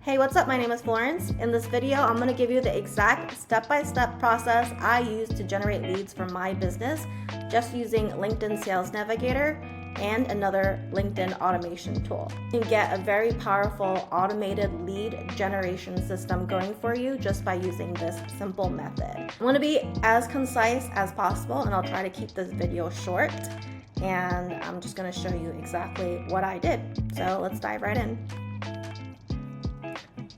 Hey, what's up? My name is Florence. In this video, I'm going to give you the exact step-by-step process I use to generate leads for my business, just using LinkedIn Sales Navigator and another LinkedIn automation tool. You can get a very powerful automated lead generation system going for you just by using this simple method. I'm going to be as concise as possible, and I'll try to keep this video short. And I'm just going to show you exactly what I did. So let's dive right in.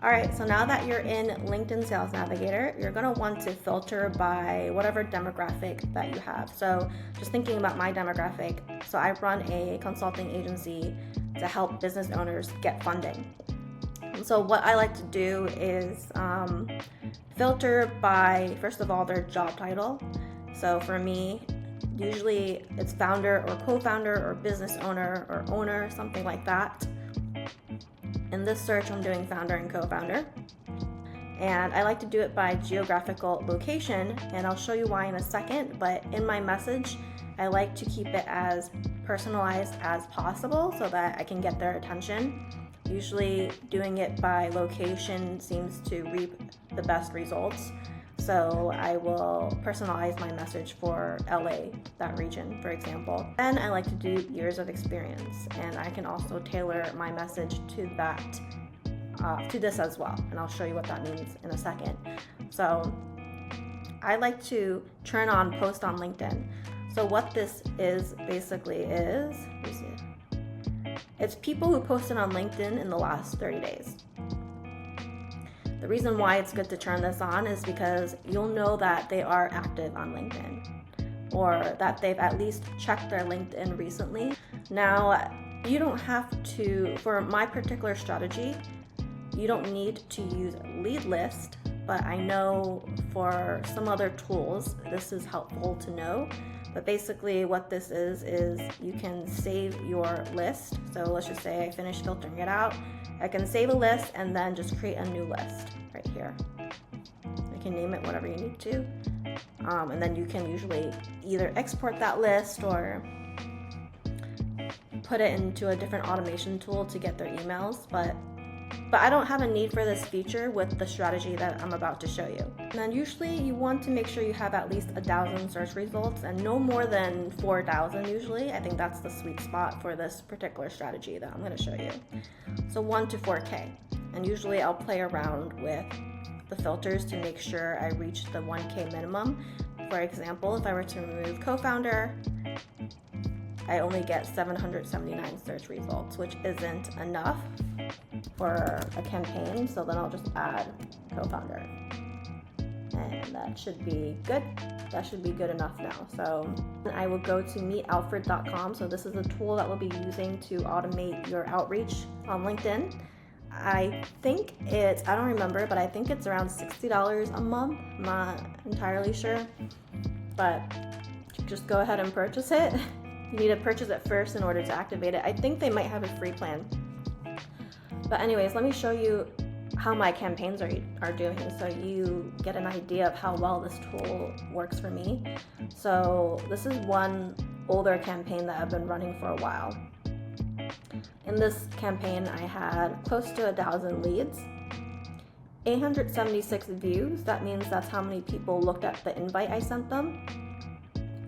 Alright, so now that you're in LinkedIn Sales Navigator, you're going to want to filter by whatever demographic that you have. So just thinking about my demographic, so I run a consulting agency to help business owners get funding. And so what I like to do is filter by, first of all, their job title. So for me, usually it's founder or co-founder or business owner or owner, something like that. In this search, I'm doing founder and co-founder. And I like to do it by geographical location, and I'll show you why in a second, but in my message, I like to keep it as personalized as possible so that I can get their attention. Usually doing it by location seems to reap the best results. So I will personalize my message for LA, that region, for example. Then I like to do years of experience, and I can also tailor my message to that, to this as well. And I'll show you what that means in a second. So I like to turn on post on LinkedIn. So what this is basically is, it's people who posted on LinkedIn in the last 30 days. The reason why it's good to turn this on is because you'll know that they are active on LinkedIn, or that they've at least checked their LinkedIn recently. Now, you don't have to, for my particular strategy, you don't need to use lead list, but I know for some other tools, this is helpful to know. But basically what this is you can save your list. So let's just say I finished filtering it out. I can save a list and then just create a new list right here. You can name it whatever you need to. And then you can usually either export that list or put it into a different automation tool to get their emails. But I don't have a need for this feature with the strategy that I'm about to show you. And then usually you want to make sure you have at least 1,000 search results and no more than 4,000 usually. I think that's the sweet spot for this particular strategy that I'm going to show you. So 1 to 4K. And usually I'll play around with the filters to make sure I reach the 1K minimum. For example, if I were to remove co-founder, I only get 779 search results, which isn't enough for a campaign, so then I'll just add co-founder. And that should be good. That should be good enough now. So I will go to meetalfred.com. So this is a tool that we'll be using to automate your outreach on LinkedIn. I think I don't remember, but I think it's around $60 a month. I'm not entirely sure, but just go ahead and purchase it. You need to purchase it first in order to activate it. I think they might have a free plan. But anyways, let me show you how my campaigns are doing so you get an idea of how well this tool works for me. So this is one older campaign that I've been running for a while. In this campaign, I had close to 1,000 leads, 876 views. That means that's how many people looked at the invite I sent them.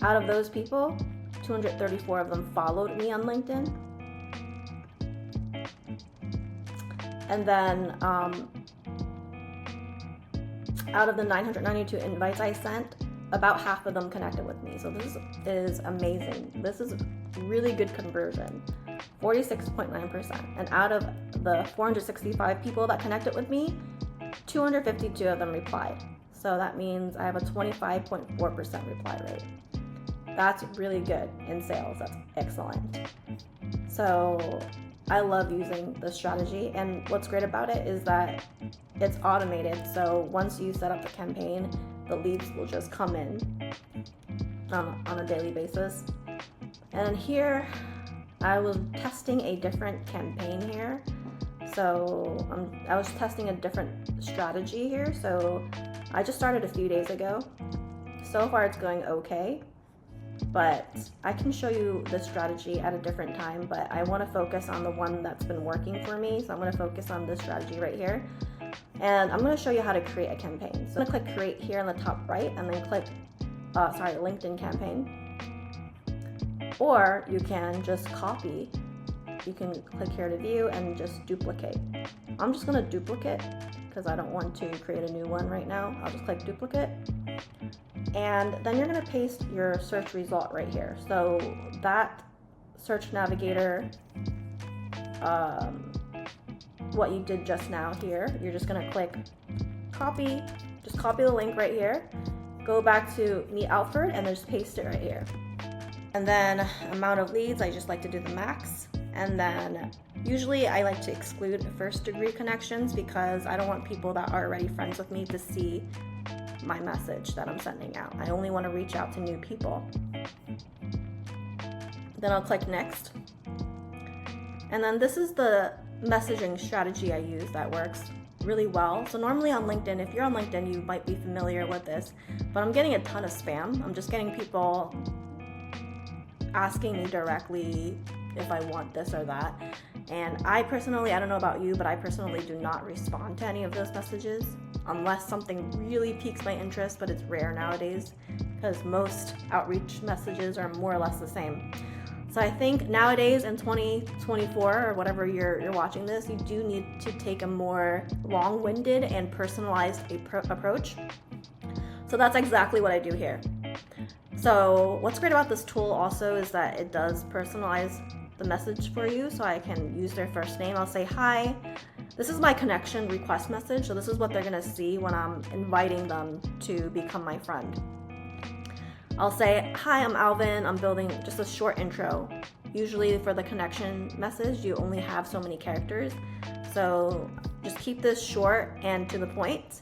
Out of those people, 234 of them followed me on LinkedIn. And then out of the 992 invites I sent, about half of them connected with me. So this is amazing. This is really good conversion, 46.9%. And out of the 465 people that connected with me, 252 of them replied. So that means I have a 25.4% reply rate. That's really good in sales. That's excellent. So I love using this strategy, and what's great about it is that it's automated. So once you set up the campaign, the leads will just come in on a daily basis. And here I was testing a different campaign here. So I was testing a different strategy here. So I just started a few days ago. So far it's going okay. but I can show you the strategy at a different time, but I want to focus on the one that's been working for me. So I'm going to focus on this strategy right here, and I'm going to show you how to create a campaign. So I'm going to click create here on the top right, and then click LinkedIn campaign, or you can just copy. You can click here to view and just duplicate. I'm just going to duplicate because I don't want to create a new one right now. I'll just click duplicate, and then you're going to paste your search result right here. So that search navigator, what you did just now here, you're just going to click copy, just copy the link right here, go back to Meet Alfred, and then just paste it right here. And then amount of leads, I just like to do the max. And then usually I like to exclude first degree connections because I don't want people that are already friends with me to see my message that I'm sending out. I only want to reach out to new people. Then I'll click next. And then this is the messaging strategy I use that works really well. So normally on LinkedIn, if you're on LinkedIn, you might be familiar with this, but I'm getting a ton of spam. I'm just getting people asking me directly if I want this or that. And I personally, I don't know about you, but I personally do not respond to any of those messages unless something really piques my interest, but it's rare nowadays because most outreach messages are more or less the same. So I think nowadays in 2024 or whatever you're watching this, you do need to take a more long-winded and personalized approach. So that's exactly what I do here. So what's great about this tool also is that it does personalize the message for you. So I can use their first name. I'll say, hi, this is my connection request message. So this is what they're gonna see when I'm inviting them to become my friend. I'll say, hi, I'm Alvin. I'm building just a short intro. Usually for the connection message, you only have so many characters. So just keep this short and to the point.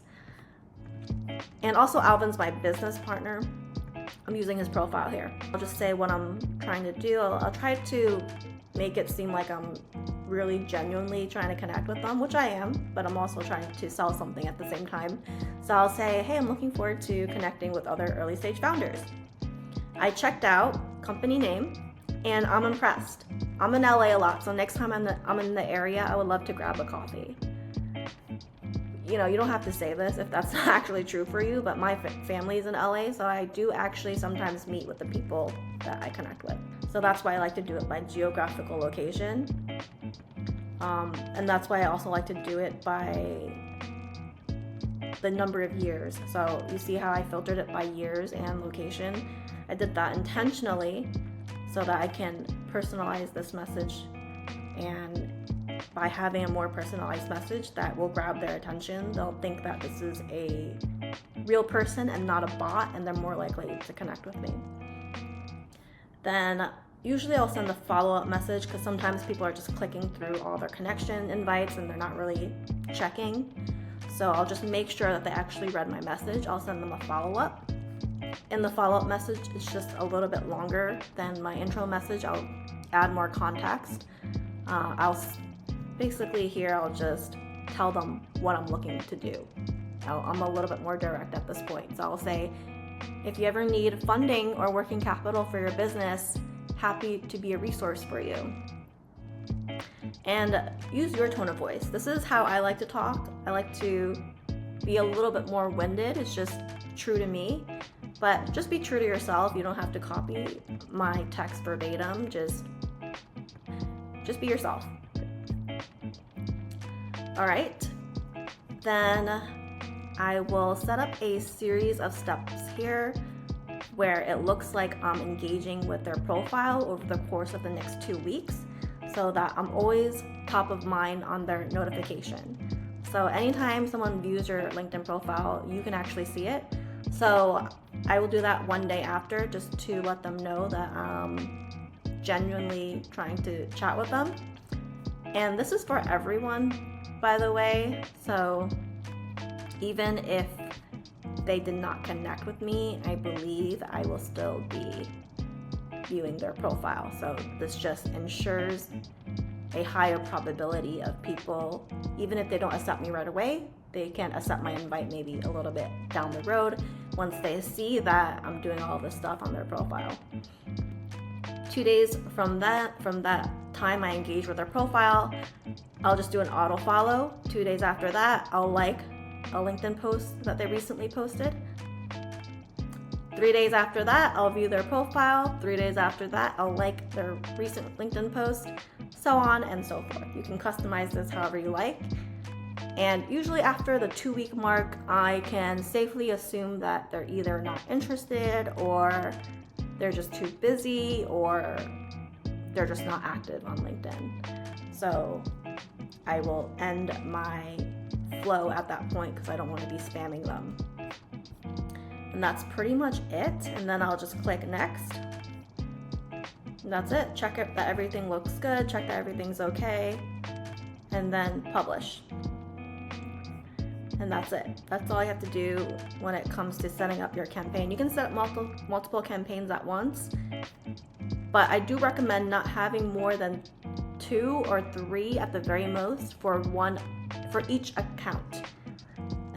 And also Alvin's my business partner. I'm using his profile here. I'll just say what I'm trying to do. I'll try to make it seem like I'm really genuinely trying to connect with them, which I am, but I'm also trying to sell something at the same time. So I'll say, hey, I'm looking forward to connecting with other early stage founders. I checked out, company name, and I'm impressed. I'm in LA a lot, so next time I'm in the area, I would love to grab a coffee. You know, you don't have to say this if that's not actually true for you, but my family's in LA, so I do actually sometimes meet with the people that I connect with. So that's why I like to do it by geographical location. And that's why I also like to do it by the number of years. So you see how I filtered it by years and location? I did that intentionally so that I can personalize this message, and by having a more personalized message that will grab their attention, they'll think that this is a real person and not a bot, and they're more likely to connect with me. Then usually I'll send a follow-up message because sometimes people are just clicking through all their connection invites and they're not really checking. So I'll just make sure that they actually read my message. I'll send them a follow-up. And the follow-up message is just a little bit longer than my intro message. I'll add more context. Basically here, I'll just tell them what I'm looking to do. I'm a little bit more direct at this point. So I'll say, if you ever need funding or working capital for your business, happy to be a resource for you. And use your tone of voice. This is how I like to talk. I like to be a little bit more winded. It's just true to me. But just be true to yourself. You don't have to copy my text verbatim. Just be yourself. All right, then I will set up a series of steps here where it looks like I'm engaging with their profile over the course of the next 2 weeks so that I'm always top of mind on their notification. So anytime someone views your LinkedIn profile, you can actually see it. So I will do that one day after just to let them know that I'm genuinely trying to chat with them. And this is for everyone, by the way, so even if they did not connect with me, I believe I will still be viewing their profile. So this just ensures a higher probability of people, even if they don't accept me right away, they can accept my invite maybe a little bit down the road once they see that I'm doing all this stuff on their profile. 2 days from that time I engage with their profile, I'll just do an auto follow. 2 days after that, I'll like a LinkedIn post that they recently posted. 3 days after that, I'll view their profile. 3 days after that, I'll like their recent LinkedIn post, so on and so forth. You can customize this however you like. And usually after the 2-week mark, I can safely assume that they're either not interested, or they're just too busy, or they're just not active on LinkedIn. So I will end my flow at that point because I don't want to be spamming them. And that's pretty much it. And then I'll just click next. And that's it. Check it that everything looks good, check that everything's okay, and then publish. And that's it. That's all you have to do when it comes to setting up your campaign. You can set up multiple campaigns at once, but I do recommend not having more than 2 or 3 at the very most for each account.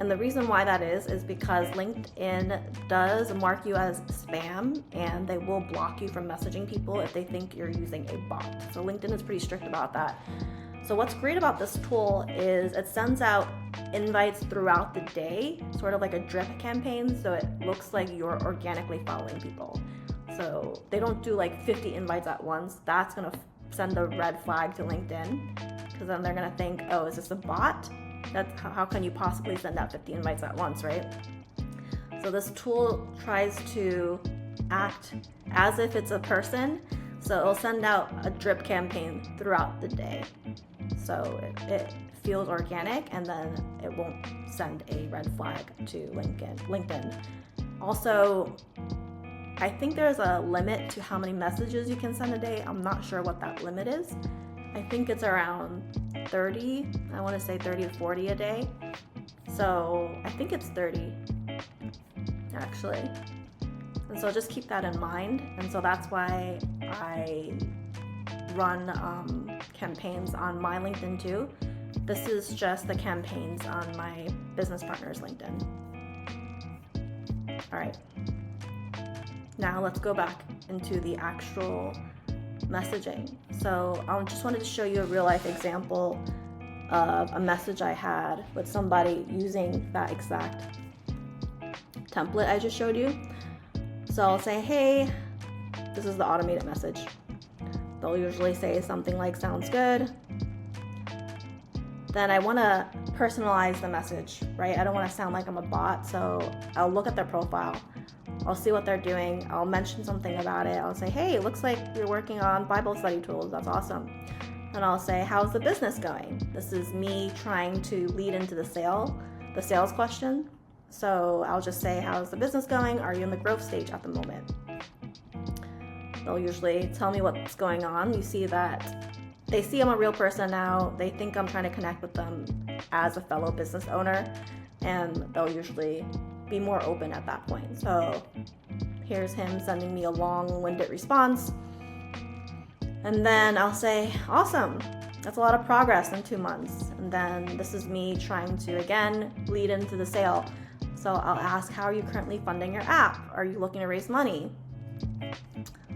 And the reason why that is because LinkedIn does mark you as spam, and they will block you from messaging people if they think you're using a bot. So LinkedIn is pretty strict about that. So what's great about this tool is it sends out invites throughout the day, sort of like a drip campaign, so it looks like you're organically following people. So they don't do like 50 invites at once. That's gonna send a red flag to LinkedIn, because then they're gonna think, oh, is this a bot? That's how can you possibly send out 50 invites at once, right? So this tool tries to act as if it's a person, so it'll send out a drip campaign throughout the day. So it feels organic, and then it won't send a red flag to LinkedIn. Also, I think there's a limit to how many messages you can send a day. I'm not sure what that limit is. I think it's around 30. I want to say 30 to 40 a day. So I think it's 30, actually. And so just keep that in mind. And so that's why I run campaigns on my LinkedIn too. This is just the campaigns on my business partner's LinkedIn. All right. Now let's go back into the actual messaging. So I just wanted to show you a real life example of a message I had with somebody using that exact template I just showed you. So I'll say, hey, this is the automated message. They'll usually say something like, sounds good. Then I want to personalize the message, right? I don't want to sound like I'm a bot, so I'll look at their profile. I'll see what they're doing. I'll mention something about it. I'll say, hey, it looks like you're working on Bible study tools. That's awesome. And I'll say, how's the business going? This is me trying to lead into the sales question. So I'll just say, how's the business going? Are you in the growth stage at the moment? They'll usually tell me what's going on. You see that they see I'm a real person now. They think I'm trying to connect with them as a fellow business owner, and they'll usually be more open at that point. So here's him sending me a long-winded response. And then I'll say, awesome, that's a lot of progress in 2 months. And then this is me trying to, again, lead into the sale. So I'll ask, how are you currently funding your app? Are you looking to raise money?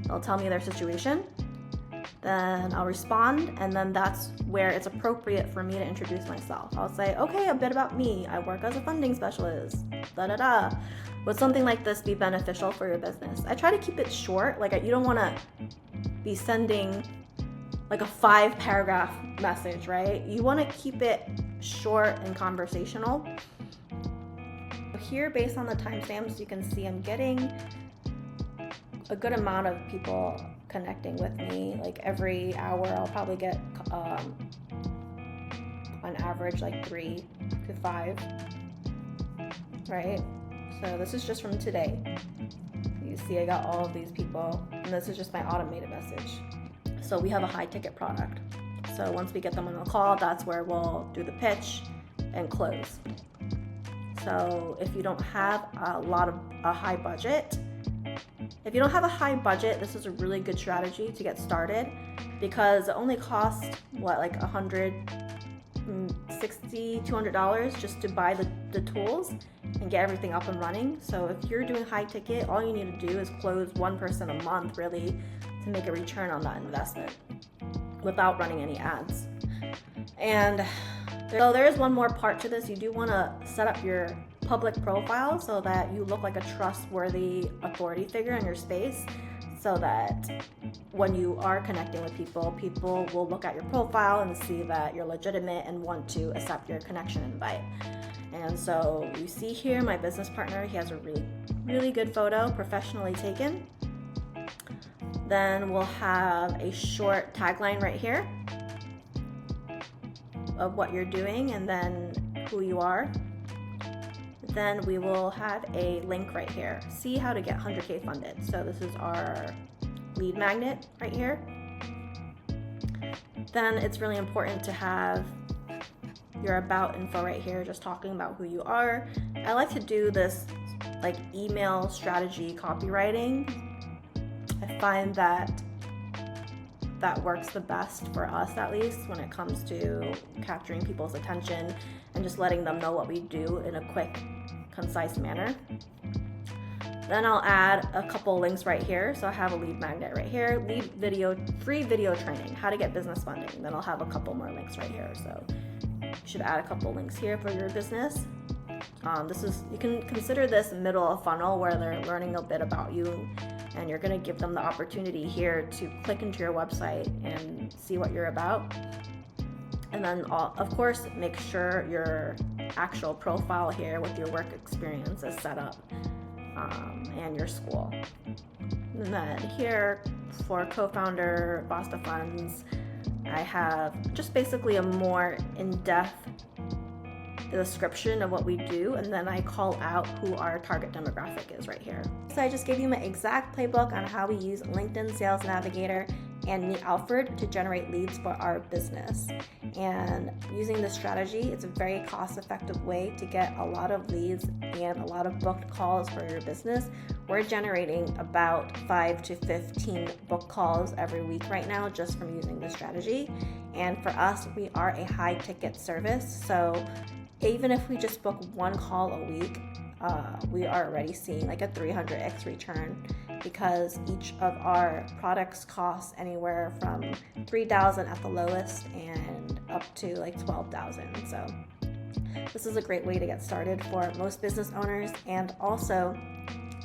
They'll tell me their situation. Then I'll respond, and then that's where it's appropriate for me to introduce myself. I'll say, okay, a bit about me. I work as a funding specialist, da-da-da. Would something like this be beneficial for your business? I try to keep it short. Like, you don't want to be sending like a 5-paragraph message, right? You want to keep it short and conversational. Here, based on the timestamps, you can see I'm getting a good amount of people connecting with me. Like every hour I'll probably get on average like 3 to 5, right? So this is just from today. You see I got all of these people, and this is just my automated message. So we have a high ticket product. So once we get them on the call, that's where we'll do the pitch and close. So if you don't have a high budget, this is a really good strategy to get started, because it only costs like $160 $160, $200 just to buy the tools and get everything up and running. So if you're doing high ticket, all you need to do is close one person a month really to make a return on that investment without running any ads. And so there is one more part to this. You do want to set up your public profile so that you look like a trustworthy authority figure in your space, so that when you are connecting with people, people will look at your profile and see that you're legitimate and want to accept your connection invite. And so you see here my business partner, he has a really good photo, professionally taken. Then we'll have a short tagline right here of what you're doing and then who you are. Then we will have a link right here. See how to get 100K funded. So this is our lead magnet right here. Then it's really important to have your about info right here, just talking about who you are. I like to do this like email strategy copywriting. I find that works the best for us, at least when it comes to capturing people's attention and just letting them know what we do in a quick, concise manner. Then I'll add a couple links right here. So I have a lead magnet right here, free video training, how to get business funding. Then I'll have a couple more links right here. So you should add a couple links here for your business. You can consider this middle of funnel where they're learning a bit about you, and you're going to give them the opportunity here to click into your website and see what you're about. And then, of course, make sure your actual profile here with your work experience is set up, and your school. And then here for co-founder, Basta Funds, I have just basically a more in-depth description of what we do, and then I call out who our target demographic is right here. So I just gave you my exact playbook on how we use LinkedIn Sales Navigator and Meet Alfred to generate leads for our business. And using this strategy, it's a very cost-effective way to get a lot of leads and a lot of booked calls for your business. We're generating about 5 to 15 book calls every week right now just from using this strategy. And for us, we are a high-ticket service, so even if we just book one call a week, we are already seeing like a 300x return, because each of our products costs anywhere from $3,000 at the lowest and up to like $12,000. So this is a great way to get started for most business owners. And also,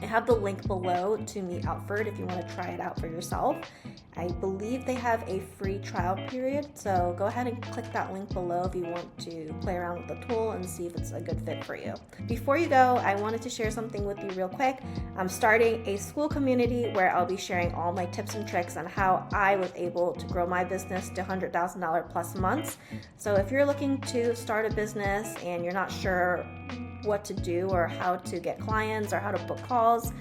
I have the link below to Meet Alfred if you want to try it out for yourself. I believe they have a free trial period, so go ahead and click that link below if you want to play around with the tool and see if it's a good fit for you. Before you go, I wanted to share something with you real quick. I'm starting a school community where I'll be sharing all my tips and tricks on how I was able to grow my business to $100,000 plus months. So if you're looking to start a business and you're not sure what to do or how to get clients or how to book calls,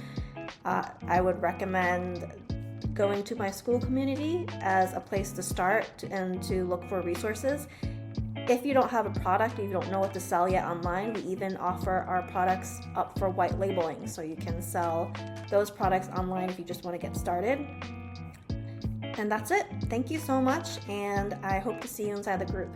I would recommend going to my school community as a place to start and to look for resources. If you don't have a product, if you don't know what to sell yet online, we even offer our products up for white labeling, so you can sell those products online if you just want to get started. And that's it. Thank you so much, and I hope to see you inside the group.